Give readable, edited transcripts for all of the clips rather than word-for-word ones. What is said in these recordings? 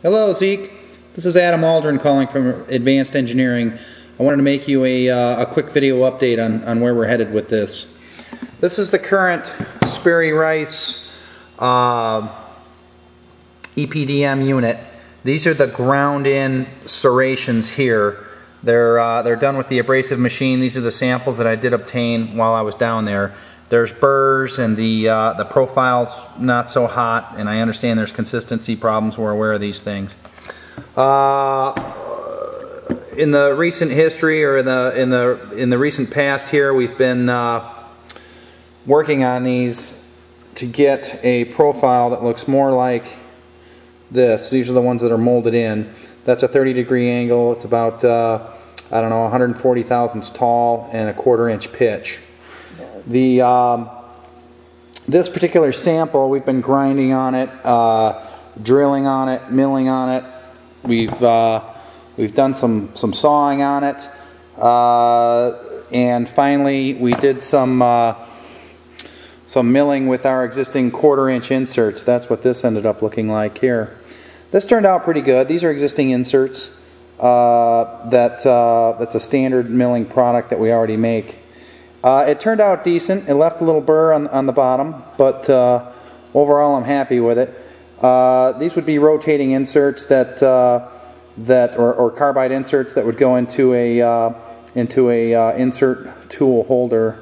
Hello, Zeke. This is Adam Aldrin calling from Advanced Engineering. I wanted to make you a quick video update on where we're headed with this. This is the current Sperry Rice EPDM unit. These are the ground-in serrations here. They're done with the abrasive machine. These are the samples that I did obtain while I was down there. There's burrs and the profile's not so hot, and I understand there's consistency problems. We're aware of these things. In the recent history, or in the recent past here, we've been working on these to get a profile that looks more like this. These are the ones that are molded in. That's a 30-degree angle. It's about I don't know, 140 thousandths tall and a 1/4 inch pitch. This particular sample, we've been grinding on it, drilling on it, milling on it. We've done some sawing on it, and finally we did some milling with our existing 1/4 inch inserts. That's what this ended up looking like here. This turned out pretty good. These are existing inserts. That's a standard milling product that we already make. It turned out decent. It left a little burr on the bottom, but overall I'm happy with it. These would be rotating inserts or carbide inserts that would go into a insert tool holder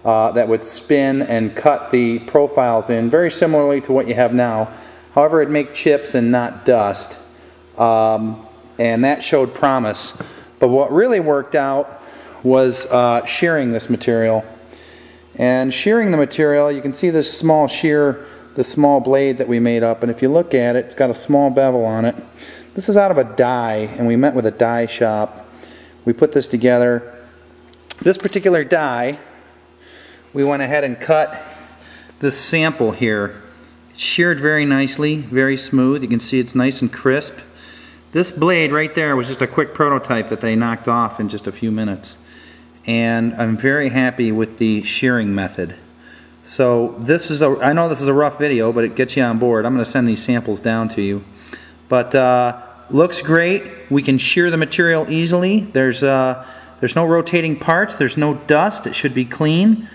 that would spin and cut the profiles in, very similarly to what you have now. However, it'd make chips and not dust, and that showed promise. But what really worked out was shearing this material. And shearing the material, you can see this small shear, the small blade that we made up, and if you look at it, it's got a small bevel on it. This is out of a die, and we met with a die shop. We put this together. This particular die, we went ahead and cut this sample here. It's sheared very nicely, very smooth. You can see it's nice and crisp. This blade right there was just a quick prototype that they knocked off in just a few minutes. And I'm very happy with the shearing method. So this is I know this is a rough video, but it gets you on board. I'm going to send these samples down to you. But looks great. We can shear the material easily. There's no rotating parts. There's no dust. It should be clean.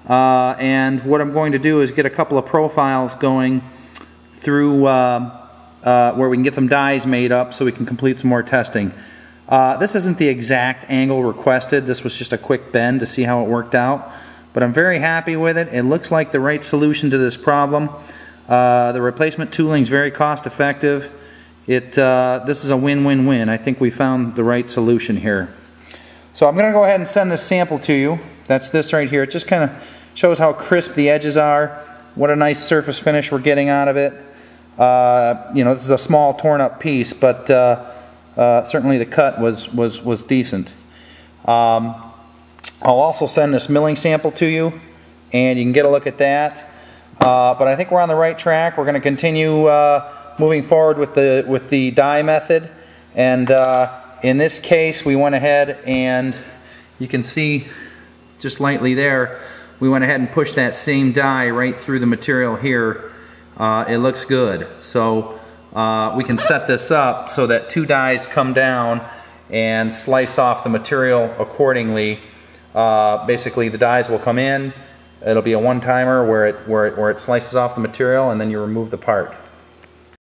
And what I'm going to do is get a couple of profiles going through where we can get some dies made up so we can complete some more testing. This isn't the exact angle requested. This was just a quick bend to see how it worked out. But I'm very happy with it. It looks like the right solution to this problem. The replacement tooling is very cost effective. This is a win-win-win. I think we found the right solution here. So I'm going to go ahead and send this sample to you. That's this right here. It just kind of shows how crisp the edges are. What a nice surface finish we're getting out of it. You know, this is a small torn up piece, but certainly the cut was decent. I'll also send this milling sample to you, and you can get a look at that. But I think we're on the right track. We're going to continue moving forward with the die method, and in this case we went ahead and you can see just lightly there, we went ahead and pushed that same die right through the material here. It looks good. So we can set this up so that two dies come down and slice off the material accordingly. Basically the dies will come in, it'll be a one-timer where it slices off the material, and then you remove the part.